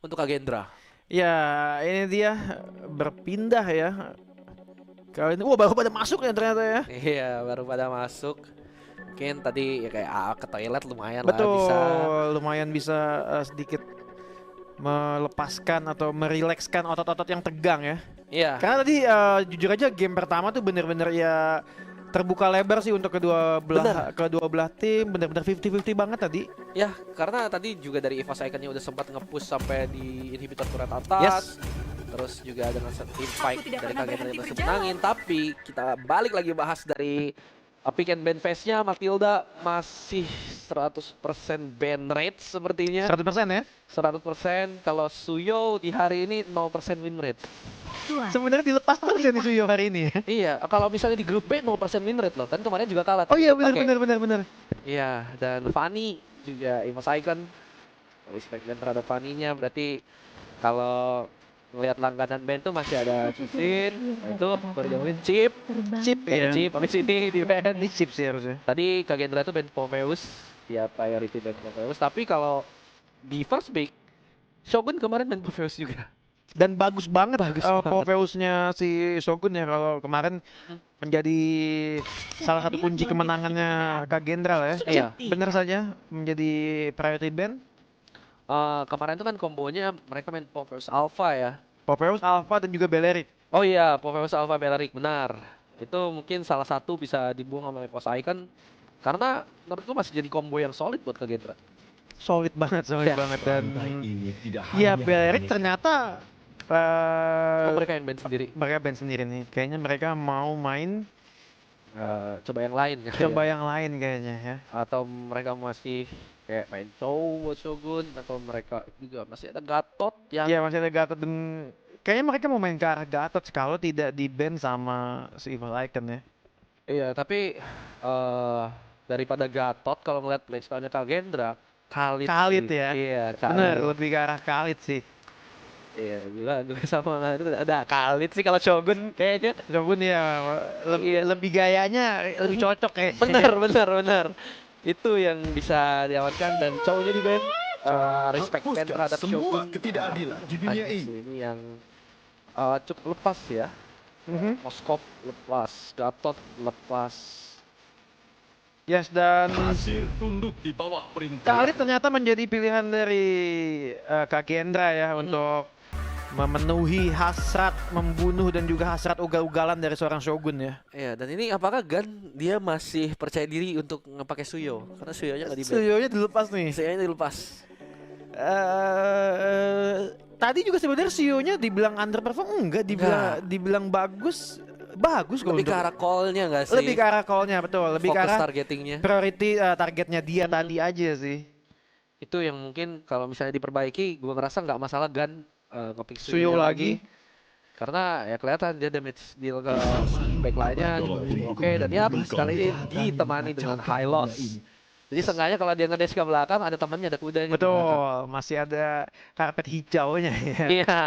untuk Kagendra. Ya, ini dia berpindah ya. Kali ini, baru pada masuk ya ternyata ya. Iya, baru pada masuk. Mungkin tadi ya kayak ke toilet lumayan lah bisa. Betul, lumayan bisa sedikit melepaskan atau merilekskan otot-otot yang tegang ya. Iya, Karena tadi jujur aja game pertama tuh bener-bener ya terbuka lebar sih untuk bener. kedua belah tim, bener-bener 50-50 banget tadi. Ya, karena tadi juga dari EVOS Icon-nya udah sempat nge-push sampai di inhibitor turret Yes. atas. Terus juga dengan team fight dari Kagendra yang berhasil menangin. Tapi kita balik lagi bahas dari pick and ban phase-nya. Matilda masih 100% ban rate sepertinya. 100% ya. 100%. Kalau Suyo di hari ini 0% win rate. Sebenarnya dilepas terus ya nih Suyo hari ini ya. Iya, kalau misalnya di grup B 0% win rate loh. Kan kemarin juga kalah. Oh iya, benar Oke. benar benar benar. Iya, dan Fanny juga EVOS Icon. Respect dan terhadap Fanny-nya berarti kalau ngelihat langganan band tuh masih ada Cusin, itu berjauhin Chip, Iya. Chip, habis ini di band. Ini chip sih harusnya. Tadi Kagendra tuh band Pomeus, ya priority band Pomeus. Tapi kalau di first pick, Shogun kemarin band Pomeus juga. Dan bagus banget Bagus banget. Popheusnya si Shogun ya, kalau kemarin menjadi salah satu kunci kemenangannya Kagendra lah ya. Iya. Bener saja menjadi priority band. Kemarin tuh kan kombonya mereka main Pomeus Alpha ya. Popheus, Alpha dan juga Belerik. Oh iya, Pomeus Alpha Bellaric, benar. Itu mungkin salah satu bisa dibuang sama EVOS Icon. Karena menurutku masih jadi combo yang solid buat Kagendra. Solid banget Ya. banget. Dan ya Belerik ternyata Mereka yang band sendiri. mereka band sendiri nih. Kayaknya mereka mau main Coba yang lain ya. coba yang lain kayaknya ya. Atau mereka masih kayak main Chow buat Shogun, atau mereka juga masih ada Gatot yang Iya, masih ada Gatot, dan kayaknya mereka mau main ke arah Gatot kalau tidak di ban sama si Evil Icon ya. iya, tapi daripada Gatot kalau ngeliat playstyle-nya Kagendra, Khalid Khalid sih. ya. Iya, Bener, Khalid. lebih ke arah Khalid sih. Iya, gila gue sama itu ada Khalid sih kalau Shogun kayaknya. Shogun ya Iya. lebih gayanya lebih cocok kayaknya. Bener. Itu yang bisa diamankan, dan Chow-nya juga respect band terhadap Shogun. Ketidakadilan di dunia Anjing, ini. ini yang cukup lepas ya. Mhm. Moskop lepas, Gatot lepas. Yes, dan Hasil tunduk di bawah perintah. Khalid ternyata menjadi pilihan dari Kagendra ya untuk memenuhi hasrat membunuh dan juga hasrat ugal-ugalan dari seorang Shogun ya. Iya, dan ini apakah Gan dia masih percaya diri untuk ngepakai Suyo? Karena Suyonya nggak di-ban. Suyonya dilepas nih. Suyonya dilepas. Tadi juga sebenarnya Sionya dibilang underperform, enggak, dibilang bagus kok. Lebih ke arah call-nya nggak sih? Lebih ke arah call-nya, betul, lebih ke Fokus arah targetingnya. priority targetnya dia tadi aja sih. Itu yang mungkin kalau misalnya diperbaiki, gua ngerasa nggak masalah Gan nge-pick Suyo lagi. Karena ya kelihatan dia damage deal ke backline-nya oke, dan ya sekali ini ditemani dengan high loss. Jadi seenggaknya kalau dia ngedash ke belakang ada temannya, ada kudanya. Betul, masih ada karpet hijaunya ya. Iya,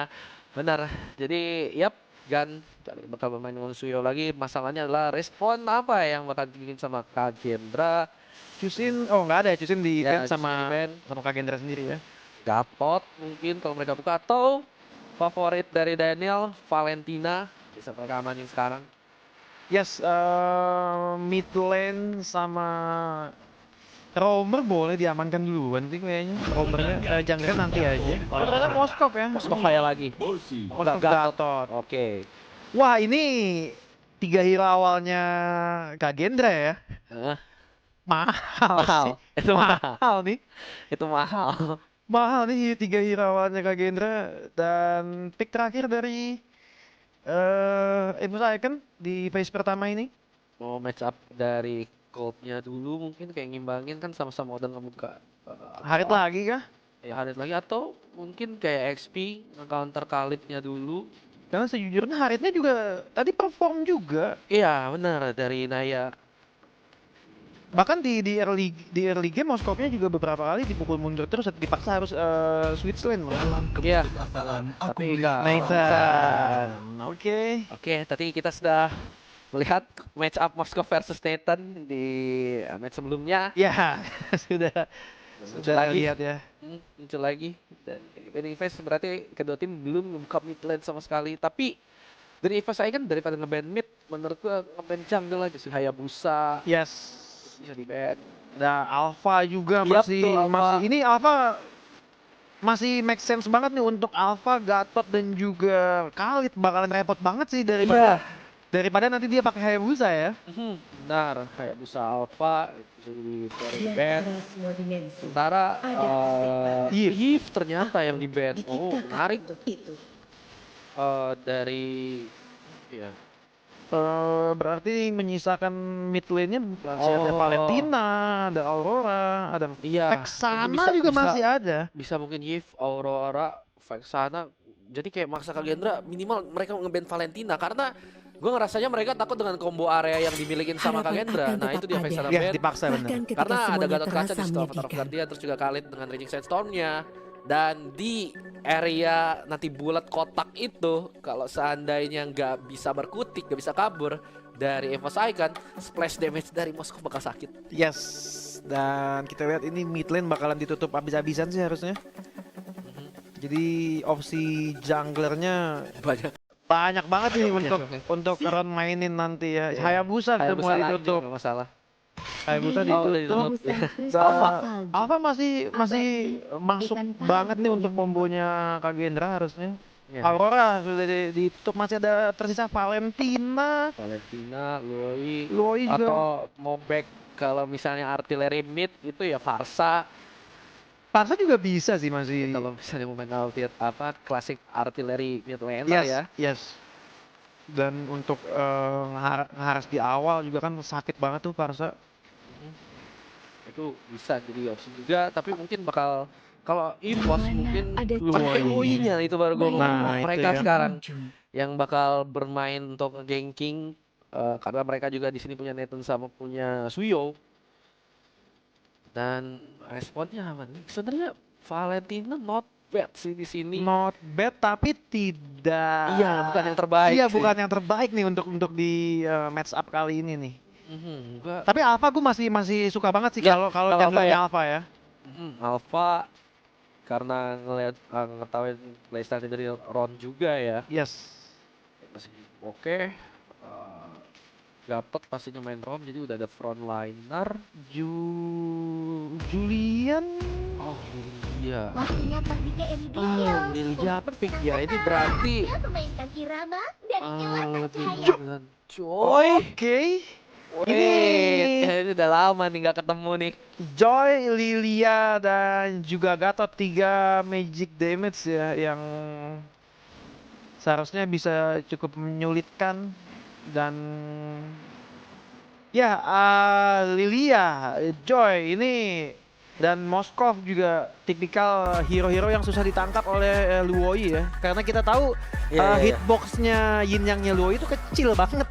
benar. Jadi, yap, Gan bakal bermain dengan Suyo lagi. Masalahnya adalah respon apa yang bakal dibikin sama Kagendra. Cusin, nggak ada, Cusin di Ya, event sama event. Kagendra sendiri ya. Gatot mungkin kalau mereka buka, atau favorit dari Daniel, Valentina bisa mereka amanin sekarang. Yes, mid lane sama Roamer boleh diamankan duluan sih kayaknya. Roamernya junglernya nanti aja. Oh, ternyata Moskov ya. Moskov kayak lagi. Bosi. Oh, enggak, Gatot. Oke. Wah, ini 3 hero awalnya Kagendra ya. Hah? Mahal Mahal. sih. Itu mahal. Mahal nih. Itu mahal. Mahal nih 3 hero awalnya Kagendra, dan pick terakhir dari Evos Icon di phase pertama ini. Mau match up dari Cold-nya dulu mungkin kayak ngimbangin kan, sama-sama udah ngebuka. Harit lagi kah? Ya Harit lagi, atau mungkin kayak XP nge-counter Khalid-nya dulu. Karena sejujurnya Haritnya juga tadi perform juga. Iya benar, dari Naya. Bahkan di early game Moskopnya juga beberapa kali dipukul mundur terus, dipaksa harus switch lane loh. Iya. Aku Tapi enggak. Nathan. Oke. Oke, tadi kita sudah melihat match up Moskov versus Nathan di match sebelumnya. Ya, sudah Muncul lagi. lihat ya. Muncul lagi. Dan dari EVOS berarti kedua tim belum membuka mid lane sama sekali. Tapi dari EVOS saya kan daripada nge-ban mid, menurut gua nge-ban jungle aja sih. Hayabusa Yes. bisa di-ban. Nah, Alpha juga Yap, masih tuh, Alpha. masih ini Alpha masih make sense banget nih untuk Alpha, Gatot dan juga Khalid bakalan repot banget sih Iya. daripada nanti dia pakai Hayabusa ya. Benar, Hayabusa Alpha itu di-ban. Sementara Eve ternyata yang di-ban. Oh, menarik. Dari ya. Berarti menyisakan mid lane-nya ada Oh. Valentina, ada Aurora, ada Iya. Vexana juga masih ada. Bisa mungkin Yves, Aurora, Vexana. Jadi kayak maksa Kagendra minimal mereka nge-ban Valentina karena gue ngerasanya mereka takut dengan combo area yang dimilikin sama Kagendra. Nah itu dia Vexana Ya, ban. dipaksa benar. Karena ada Gatot Kaca di situ, Avatar of Guardian, terus juga Khalid dengan Raging Sandstorm-nya. Dan di area nanti bulat kotak itu, kalau seandainya nggak bisa berkutik, nggak bisa kabur dari EVOS Icon, splash damage dari Moskow bakal sakit. Yes. Dan kita lihat ini mid lane bakalan ditutup habis-habisan sih harusnya. Jadi opsi junglernya Banyak. banyak banget nih Banyak. untuk run mainin nanti ya. Iya. Hayabusa udah Hayabusa mulai lagi, ditutup. nggak masalah. Hayabusa Oh, ditutup. ditutup. Alpha masih masuk banget nih untuk kombonya Kagendra harusnya. Iya. Aurora sudah ditutup, masih ada tersisa Valentina, Valentina, Loi, Loi juga. atau mau back kalau misalnya artileri mid itu ya Farsa. Parsa juga bisa sih masih. Kalau misalnya mau main klasik artileri mid laner Yes, ya. yes. Dan untuk ngeharas di awal juga kan sakit banget tuh Parsa. Itu bisa jadi opsi juga, tapi mungkin bakal kalau EVOS mungkin pakai Loi. UI-nya itu baru gue Nah, itu mereka ya. sekarang yang bakal bermain untuk ganking karena mereka juga di sini punya Nathan sama punya Suyo. Dan responnya apa nih? Sebenarnya Valentina not bad sih di sini. Not bad tapi tidak. Iya, bukan yang terbaik. Iya, sih. bukan yang terbaik nih untuk di match up kali ini nih. Gua Tapi Alpha gue masih suka banget sih Ya, kalau kalau junglernya Alpha ya. Alpha karena ngelihat ngetahuin playstyle dari Ron juga ya. Yes. Masih oke. Gatot pastinya main Rom jadi udah ada frontliner. Julian. Oh iya. Waktunya pergi ke Emilia. Lilia pick ya ini berarti Memainkan irama dari nyala lebih cahaya. dengan Joy. Oke. Ini udah lama nih nggak ketemu nih. Joy, Lilia dan juga Gatot 3 magic damage ya yang seharusnya bisa cukup menyulitkan dan ya Lilia, Joy ini dan Moskov juga tipikal hero-hero yang susah ditangkap oleh Luoi ya karena kita tahu Iya. hitboxnya Yin Yang-nya Luoi itu kecil banget.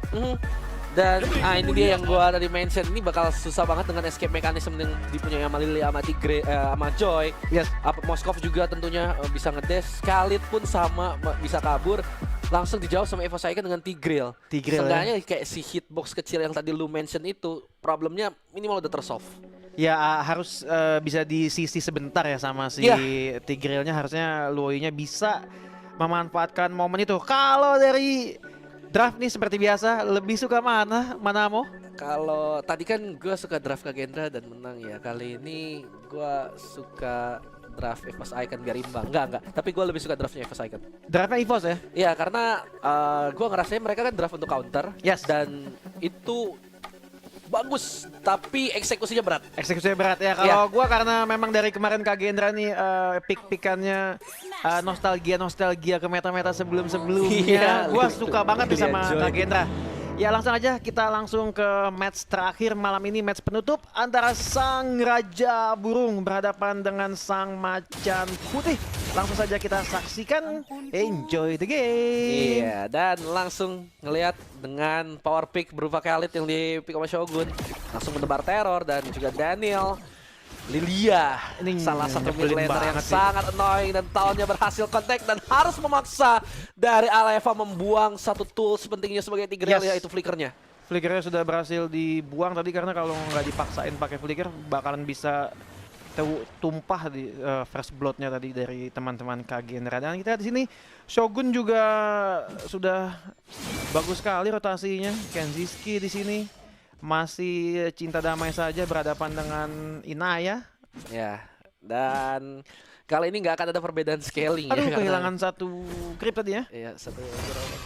Dan ini dia yang gua tadi mention ini bakal susah banget dengan escape mechanism yang dipunyai sama Lily sama Tigre sama Joy. Yes. Moskov juga tentunya bisa ngedash, Khalid pun sama bisa kabur. Langsung dijawab sama EVOS Icon dengan Tigreal. Tigreal, Seenggaknya kayak si hitbox kecil yang tadi lu mention itu problemnya minimal udah tersolve. Ya harus bisa di sisi sebentar ya sama si Iya. Tigrealnya harusnya Luoy-nya bisa memanfaatkan momen itu. Kalau dari draft nih seperti biasa lebih suka mana Manamo? Kalau tadi kan gue suka draft Kagendra dan menang ya. Kali ini gue suka draft EVOS Icon biar imbang. Enggak. Tapi gue lebih suka draftnya EVOS Icon. Draftnya EVOS ya? Iya karena gue ngerasain mereka kan draft untuk counter. Yes. Dan itu bagus, tapi eksekusinya berat. Eksekusinya berat ya. Kalau gua karena memang dari kemarin Kagendra nih pick-pickannya nostalgia ke meta-meta sebelum-sebelumnya. Iya, Gua suka banget nih sama enjoy. Kagendra. Ya langsung aja kita langsung ke match terakhir malam ini, match penutup antara Sang Raja Burung berhadapan dengan Sang Macan Putih. Langsung saja kita saksikan, enjoy the game. Iya, dan langsung ngelihat dengan power pick berupa Khalid yang di pick sama Shogun. Langsung menebar teror dan juga Daniel. Lilia, Ini salah satu mid nyebelin laner yang banget sih. sangat annoying dan tahunnya berhasil kontak dan harus memaksa dari Aleva membuang satu tools pentingnya sebagai Tigreal Yes. yaitu flickernya. Flickernya sudah berhasil dibuang tadi karena kalau nggak dipaksain pakai flicker bakalan bisa tumpah di first blood-nya tadi dari teman-teman Kagendra. Dan kita lihat di sini Shogun juga sudah bagus sekali rotasinya. Kenziski di sini masih cinta damai saja berhadapan dengan Inaya. Ya, dan kali ini nggak akan ada perbedaan scaling Aduh, ya. kehilangan satu creep tadi ya. Iya, satu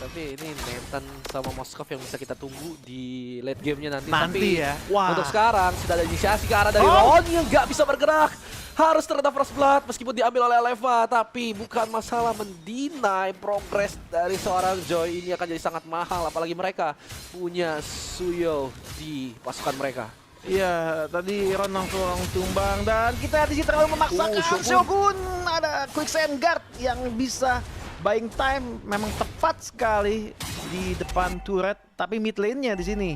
tapi ini Nathan sama Moskov yang bisa kita tunggu di late gamenya nanti. Nanti Tapi ya. Wah. untuk sekarang sudah ada inisiasi ke arah dari Oh. Ron yang nggak bisa bergerak. Harus terhadap first blood meskipun diambil oleh Aleva, tapi bukan masalah mendinai progres dari seorang Joy. Ini akan jadi sangat mahal, apalagi mereka punya Suyo di pasukan mereka. Iya, tadi Ron langsung tumbang dan kita di sini terlalu memaksakan Shogun. Ada quicksand guard yang bisa buying time, memang tepat sekali di depan turret. Tapi mid lane-nya di sini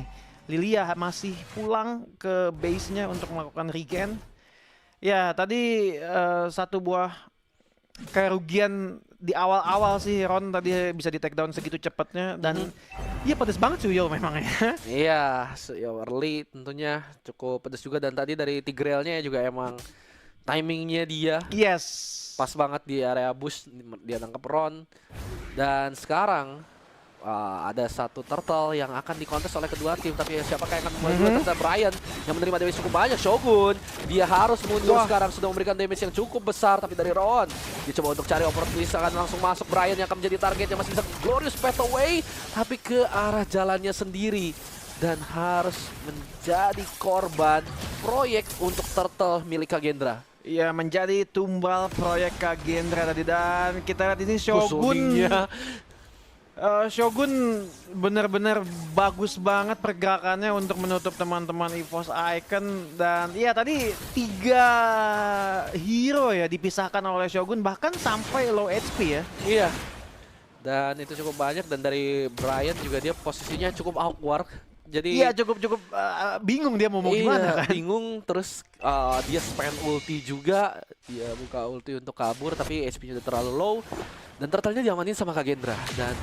Lilia masih pulang ke base-nya untuk melakukan regen. Ya, tadi satu buah kerugian di awal-awal sih Ron tadi bisa di take down segitu cepatnya dan iya pedes banget Suyo memang ya. Iya, Suyo early tentunya cukup pedas juga, dan tadi dari Tigrealnya juga emang timingnya dia Yes. pas banget di area bush, dia nangkep Ron. Dan sekarang ada satu turtle yang akan dikontes oleh kedua tim, tapi siapakah yang akan memulai dulu? Ternyata Brian yang menerima damage cukup banyak. Shogun, dia harus mundur sekarang, sudah memberikan damage yang cukup besar, tapi dari Ron dia coba untuk cari opportunity, akan langsung masuk. Brian yang akan menjadi target yang masih bisa glorious path away, tapi ke arah jalannya sendiri dan harus menjadi korban proyek untuk turtle milik Kagendra. Iya, menjadi tumbal proyek Kagendra tadi, dan kita lihat ini Shogun. Positioningnya. Shogun benar-benar bagus banget pergerakannya untuk menutup teman-teman EVOS Icon. Dan iya tadi 3 hero ya dipisahkan oleh Shogun, bahkan sampai low HP ya. Iya. Dan itu cukup banyak, dan dari Brian juga dia posisinya cukup awkward. Jadi Iya, cukup bingung dia mau gimana kan. bingung, terus dia spend ulti juga, dia buka ulti untuk kabur tapi HP-nya udah terlalu low, dan turtle-nya diamanin sama Kagendra. Dan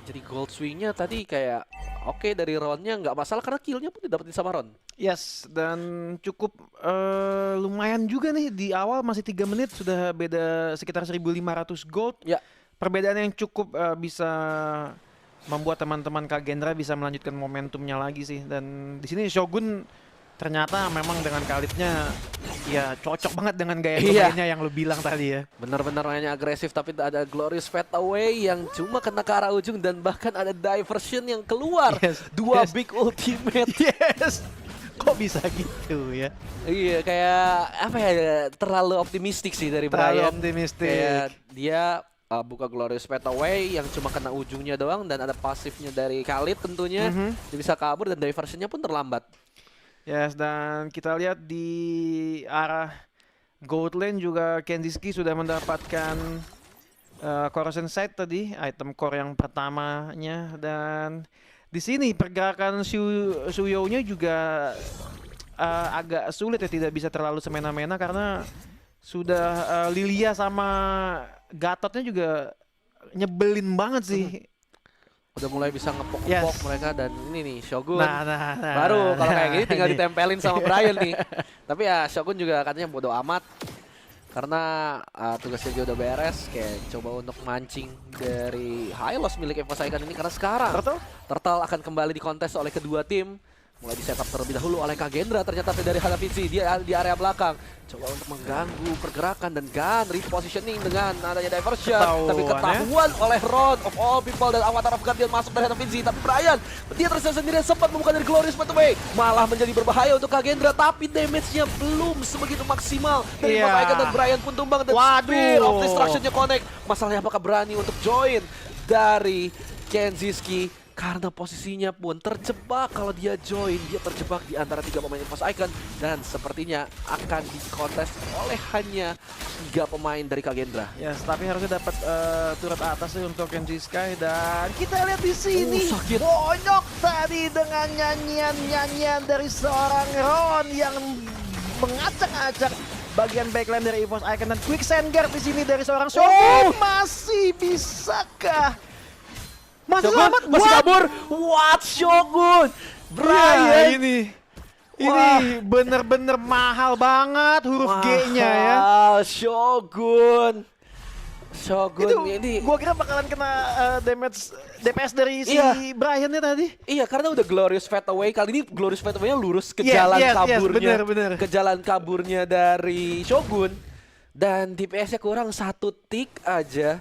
jadi gold swing-nya tadi kayak oke dari Ron-nya nggak masalah karena kill-nya pun didapetin sama Ron. Yes, dan cukup lumayan juga nih di awal, masih 3 menit sudah beda sekitar 1.500 gold. Ya. Perbedaan yang cukup bisa membuat teman-teman Kagendra bisa melanjutkan momentumnya lagi sih. Dan di sini Shogun ternyata memang dengan Khalidnya ya cocok banget dengan gaya bermainnya yang lu bilang tadi ya. Benar-benar mainnya agresif, tapi ada glorious fade away yang cuma kena ke arah ujung, dan bahkan ada diversion yang keluar. Dua big ultimate. Yes. Kok bisa gitu ya? Iya, kayak apa ya, terlalu optimistik sih dari Terlalu Brian. optimistik. Kayak dia buka glorious fade away yang cuma kena ujungnya doang, dan ada pasifnya dari Khalid tentunya. Dia bisa kabur dan diversionnya pun terlambat. Yes, dan kita lihat di arah gold lane juga Kenziski sudah mendapatkan corrosion sight tadi, item core yang pertamanya. Dan di sini pergerakan Suyo-nya juga agak sulit ya, tidak bisa terlalu semena-mena karena sudah Lilia sama Gatotnya juga nyebelin banget sih. Udah mulai bisa ngepok-ngepok mereka, dan ini nih Shogun. Nah. Baru kalau kayak gini tinggal Nih. ditempelin sama Brian nih. Tapi ya Shogun juga katanya bodo amat karena tugasnya dia udah beres, kayak coba untuk mancing dari high loss milik EVOS Icon ini, karena sekarang Turtle akan kembali dikontes oleh kedua tim. Mulai di setup terlebih dahulu oleh Kagendra, ternyata dari Hanafizi dia di area belakang coba untuk mengganggu pergerakan dan gun repositioning dengan adanya diversion, tapi ketahuan oleh Ron of all people dan Avatar of Guardian masuk dari Hanafizi. Tapi Brian dia tersisa sendirian, sempat membuka dari Glorious Pathway, malah menjadi berbahaya untuk Kagendra, tapi damage-nya belum sebegitu maksimal dari EVOS Icon, dan Brian pun tumbang, dan Spear of Destruction-nya connect. Masalahnya apakah berani untuk join dari Kenziski? Karena posisinya pun terjebak, kalau dia join, dia terjebak di antara 3 pemain EVOS Icon, dan sepertinya akan dikontes oleh hanya 3 pemain dari Kagendra. Yes, tapi harusnya dapat turret atas sih untuk Kenji Sky, dan kita lihat di sini bonyok tadi dengan nyanyian dari seorang Ron yang mengacak-acak bagian backline dari EVOS Icon, dan quicksand guard di sini dari seorang Shogun. Masih bisakah? Masih Shogun selamat, masih kabur. What, Shogun? Brian ini Ini bener-bener mahal banget huruf G-nya ya. Shogun. Shogun Itu ini. gua kira bakalan kena damage DPS dari si Iya. Brian-nya tadi. Iya, karena udah Glorious Fade Away. Kali ini Glorious Fade Away-nya lurus ke Yes, jalan yes, yes, kaburnya. bener. Ke jalan kaburnya dari Shogun. Dan DPS-nya kurang 1 tick aja.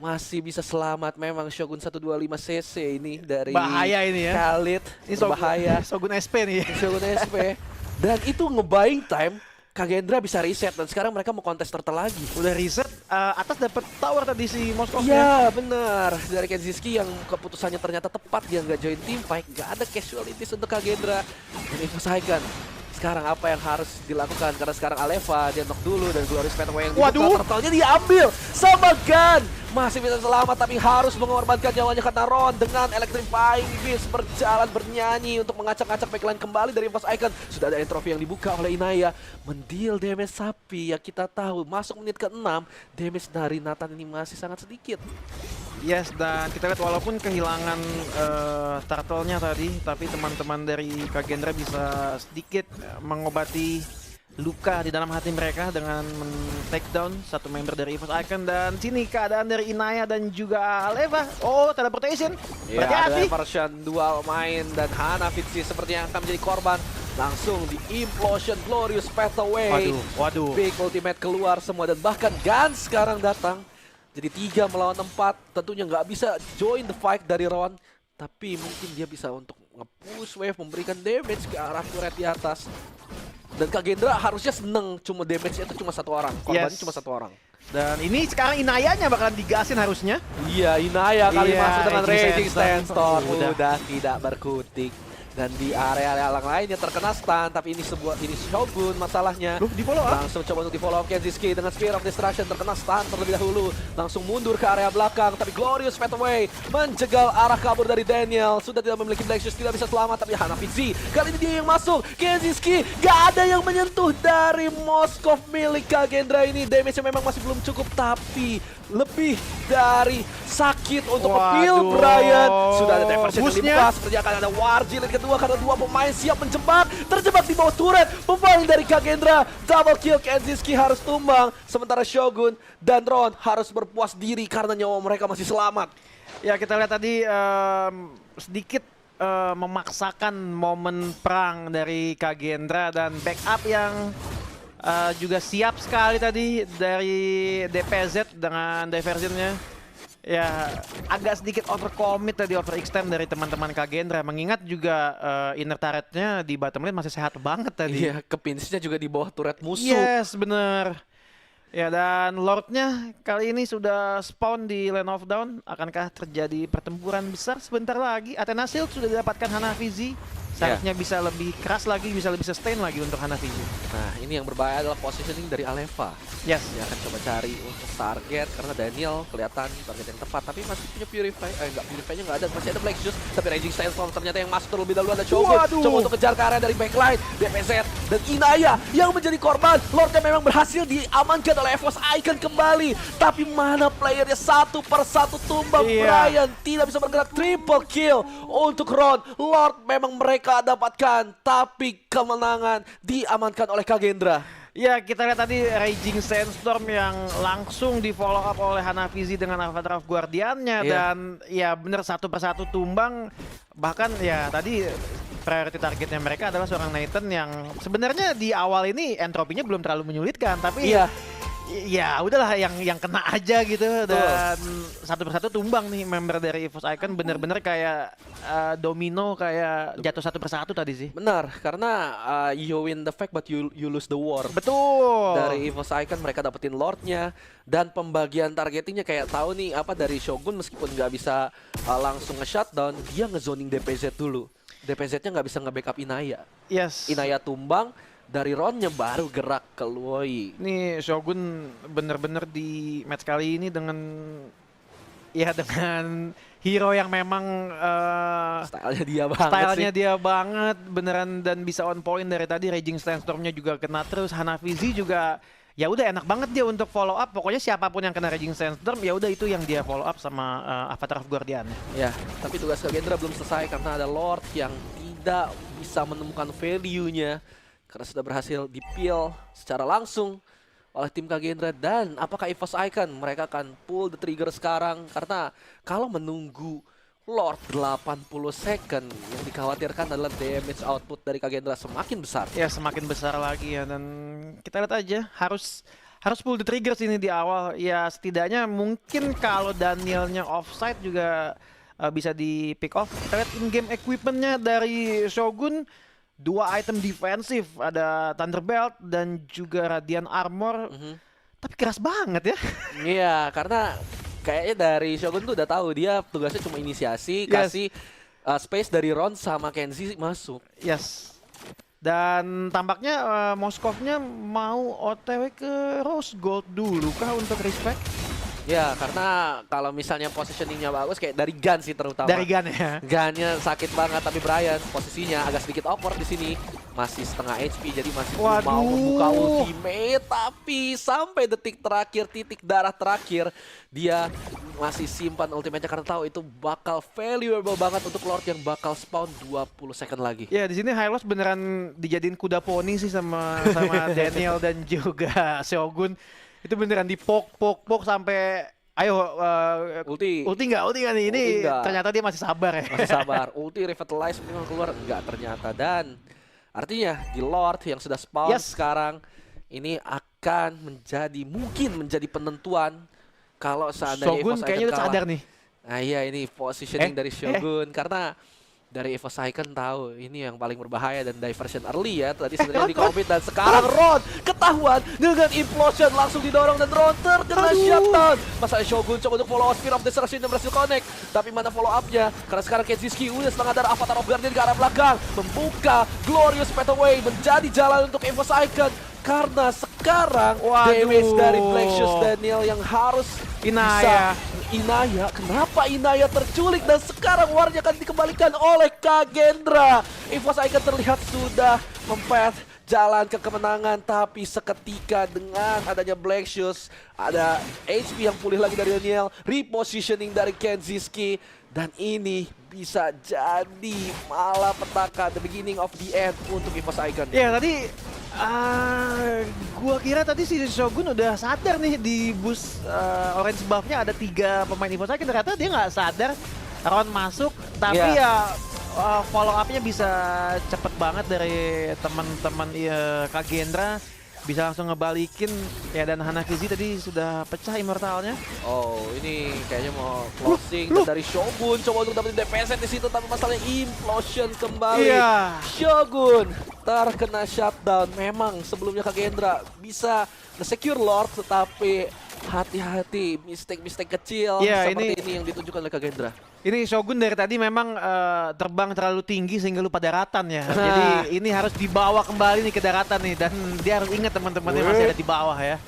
Masih bisa selamat memang Shogun 125 cc ini dari Bahaya ini ya. Khalid. Ini bahaya. Shogun SP nih. Shogun SP. Dan itu nge-buying time Kagendra bisa reset dan sekarang mereka mau kontes turtle lagi. Udah reset, atas dapat tower tadi si Moskov. Iya benar, dari Kenziski yang keputusannya ternyata tepat, dia nggak join team fight, nggak ada casualties untuk Kagendra. Dan diselesaikan. Sekarang apa yang harus dilakukan, karena sekarang Aleva dia knock dulu dan Glorious Fade Away yang dibuka, turtle-nya diambil sama Gun. Masih bisa selamat tapi harus mengorbankan nyawanya karena Ron dengan Electrifying Beast berjalan bernyanyi untuk mengacak-acak backline kembali dari Fast Icon. Sudah ada entropy yang dibuka oleh Inaya, mendeal damage sapi yang kita tahu masuk menit ke-6, damage dari Nathan ini masih sangat sedikit. Yes, dan kita lihat walaupun kehilangan turtle-nya tadi, tapi teman-teman dari Kagendra bisa sedikit mengobati luka di dalam hati mereka dengan men-take down satu member dari EVOS Icon. Dan sini keadaan dari Inaya dan juga Aleva. Oh, teleportation. Ya, ada Berhati-hati. version dual main dan Hanafizi sepertinya akan menjadi korban. Langsung di Implosion Glorious Fade Away. Waduh. Big ultimate keluar semua dan bahkan Gun sekarang datang. Jadi 3 melawan 4, tentunya nggak bisa join the fight dari Ron. Tapi mungkin dia bisa untuk nge-push wave, memberikan damage ke arah turret di atas. Dan Kagendra harusnya seneng, cuma damage-nya itu cuma 1 orang, korbannya Yes. cuma 1 orang. Dan ini sekarang Inayanya bakalan digasin harusnya. Iya, Inaya kali Iya, masuk dengan Raging Raging Sandstorm. Sandstorm. Udah tidak berkutik. Dan di area yang lainnya terkena stun, tapi ini Shogun masalahnya. Loh, di follow up. Langsung coba untuk di follow up Kenziski dengan Spear of Destruction, terkena stun terlebih dahulu. Langsung mundur ke area belakang, tapi Glorious Fade Away menjegal arah kabur dari Daniel. Sudah tidak memiliki Black Shoes, tidak bisa selamat, tapi Hanafizi kali ini dia yang masuk. Kenziski gak ada yang menyentuh dari Moskov milik Kagendra ini. Damage-nya memang masih belum cukup, tapi lebih dari sakit untuk nge-peel Brian. Sudah ada diversion yang Boost-nya. dibuka, sepertinya akan ada War Jilid kedua karena 2 pemain siap menjebak. Terjebak di bawah turret, pemain dari Kagendra. Double kill, Kenziski harus tumbang. Sementara Shogun dan Ron harus berpuas diri karena nyawa mereka masih selamat. Ya, kita lihat tadi sedikit memaksakan momen perang dari Kagendra dan backup yang juga siap sekali tadi dari DPZ dengan diversionnya. Ya, agak sedikit overcommit tadi, overextend dari teman-teman Kagendra. Mengingat juga inner turretnya di bottom lane masih sehat banget tadi. Iya, kepinsnya juga di bawah turret musuh. Yes, bener. Ya, dan Lordnya kali ini sudah spawn di Land of Dawn. Akankah terjadi pertempuran besar sebentar lagi? Athena Shield sudah didapatkan Hanafizi. Seharusnya bisa lebih keras lagi, bisa lebih sustain lagi untuk Hanafizi. Nah, ini yang berbahaya adalah positioning dari Aleva. Yes. Dia akan coba cari untuk target karena Daniel kelihatan target yang tepat, tapi masih punya Purify. Enggak, Purify-nya nggak ada, masih ada Black Shoes, tapi Raging Sandstorm ternyata yang masuk terlebih dahulu ada Shogun. Waduh. Coba untuk kejar ke area dari backline, DPZ dan Inaya yang menjadi korban. Lordnya memang berhasil diamankan oleh EVOS Icon kembali, tapi mana playernya satu persatu tumbang. Iya. Brian tidak bisa bergerak, triple kill untuk Ron. Lord memang mereka dapatkan, tapi kemenangan diamankan oleh Kagendra. Ya, kita lihat tadi Raging Sandstorm yang langsung di follow up oleh Hanafizi dengan Avatar of Guardian-nya. Iya. Dan ya bener satu persatu tumbang. Bahkan ya tadi priority targetnya mereka adalah seorang Nathan yang sebenarnya di awal ini entropinya belum terlalu menyulitkan, tapi Iya. ya udahlah yang kena aja gitu. Dan satu persatu tumbang nih member dari EVOS Icon, bener-bener kayak domino, kayak jatuh satu persatu tadi sih. Benar, karena you win the fight but you lose the war. Betul. Dari EVOS Icon mereka dapetin Lordnya dan pembagian targetingnya kayak tahu nih apa dari Shogun meskipun nggak bisa langsung nge-shutdown, dia nge-zoning DPZ dulu. DPZ-nya nggak bisa nge-backup Inaya. Yes. Inaya tumbang, dari Ronnya baru gerak ke Luoi. Nih Shogun bener-bener di match kali ini dengan hero yang memang Stylenya dia banget stylenya sih. dia banget beneran dan bisa on point dari tadi. Raging Sandstorm-nya juga kena terus. Hanafizi juga ya udah enak banget dia untuk follow up. Pokoknya siapapun yang kena Raging Sandstorm ya udah itu yang dia follow up sama Avatar of Guardian. Ya, tapi tugas Kagendra belum selesai karena ada Lord yang tidak bisa menemukan value-nya karena sudah berhasil di-peel secara langsung oleh tim Kagendra. Dan apakah EVOS Icon mereka akan pull the trigger sekarang, karena kalau menunggu Lord 80 second yang dikhawatirkan adalah damage output dari Kagendra semakin besar. Ya semakin besar lagi ya, dan kita lihat aja harus pull the trigger sini di awal. Ya setidaknya mungkin kalau Danielnya offside juga bisa di pick off. Kita lihat in-game equipmentnya dari Shogun, 2 item defensif, ada Thunderbelt dan juga Radiant Armor. Tapi keras banget ya. Iya, karena kayaknya dari Shogun tuh udah tahu dia tugasnya cuma inisiasi, Yes. kasih space dari Ron sama Kenzie masuk. Yes. Dan tampaknya Moskovnya mau OTW ke Rose Gold dulu kah untuk respect? Ya, karena kalau misalnya positioningnya bagus kayak dari Gun sih terutama. Dari Gun ya. Gunnya sakit banget, tapi Brian posisinya agak sedikit awkward di sini. Masih setengah HP, jadi masih belum mau membuka ultimate. Tapi sampai detik terakhir, titik darah terakhir, dia masih simpan ultimate-nya karena tahu itu bakal valuable banget untuk Lord yang bakal spawn 20 second lagi. Ya di sini Hylos beneran dijadiin kuda poni sih sama Daniel dan juga Shogun. Itu beneran dipok sampai ayo Ulti nggak nih, ini Ulti nggak. ternyata dia masih sabar ya. masih sabar. Ulti revitalize memang keluar, enggak ternyata. Dan artinya di Lord yang sudah spawn sekarang ini akan mungkin menjadi penentuan kalau seandainya Shogun EVOS kayaknya Icon udah kalah. sadar nih. Nah iya, ini positioning dari Shogun karena dari EVOS Icon tahu ini yang paling berbahaya dan diversion early ya tadi sebenarnya di commit. Dan sekarang Ron ketahuan dengan implosion, langsung didorong dan Ron terkena shutdown. Masalahnya Shogun coba untuk follow Spear of Destruction dan berhasil connect, tapi mana follow up-nya karena sekarang Kenziski udah setengah darah Avatar of Guardian ke arah belakang membuka Glorious Pathway menjadi jalan untuk EVOS Icon. Karena sekarang damage dari Blackshoes Daniel yang harus Inaya. Inaya, kenapa Inaya terculik dan sekarang warnya akan dikembalikan oleh Kagendra. EVOS Icon terlihat sudah mempath jalan ke kemenangan, tapi seketika dengan adanya Blackshoes, ada HP yang pulih lagi dari Daniel, repositioning dari Kenziski, dan ini bisa jadi malapetaka, the beginning of the end untuk EVOS Icon. Ya tadi gua kira tadi si Shogun udah sadar nih di boost orange buff-nya ada 3 pemain EVOS Icon, ternyata dia nggak sadar. Ron masuk, tapi ya follow up-nya bisa cepet banget dari teman-teman Kagendra, bisa langsung ngebalikin ya. Dan Hanakizi tadi sudah pecah immortalnya. Oh, ini kayaknya mau closing dan dari Shogun coba untuk dapetin DPS di situ, tapi masalahnya implosion kembali. Iya. Shogun terkena shutdown. Memang sebelumnya Kagendra bisa nge-secure Lord, tetapi hati-hati mistake kecil Iya, seperti ini yang ditunjukkan oleh Kagendra. Ini Shogun dari tadi memang terbang terlalu tinggi sehingga lupa daratan ya. Jadi ini harus dibawa kembali nih ke daratan nih, dan dia harus ingat teman-temannya masih ada di bawah ya.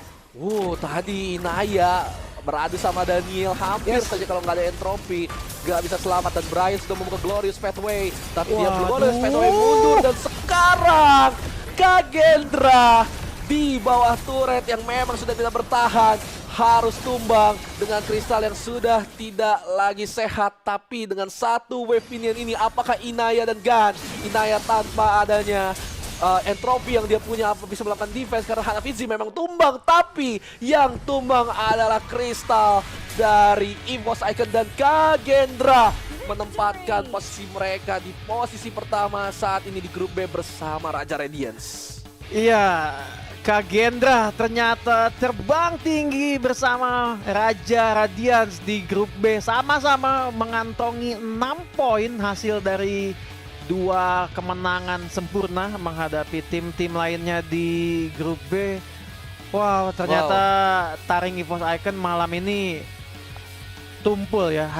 Tadi Inaya beradu sama Daniel, hampir saja kalau nggak ada entropi nggak bisa selamat, dan Brian sudah membuka Glorious Pathway, tapi dia Glorious Pathway mundur, dan sekarang Kagendra di bawah turret yang memang sudah tidak bertahan harus tumbang dengan kristal yang sudah tidak lagi sehat. Tapi dengan satu wave minion ini, apakah Inaya dan Gun? Inaya tanpa adanya entropi yang dia punya apa bisa melakukan defense karena Hanafizi memang tumbang, tapi yang tumbang adalah kristal dari EVOS Icon, dan Kagendra menempatkan posisi mereka di posisi pertama saat ini di grup B bersama Raja Radiance. Iya, Kagendra ternyata terbang tinggi bersama Raja Radiance di grup B, sama-sama mengantongi 6 poin hasil dari 2 kemenangan sempurna menghadapi tim-tim lainnya di grup B. Wow, ternyata taring EVOS Icon malam ini tumpul ya.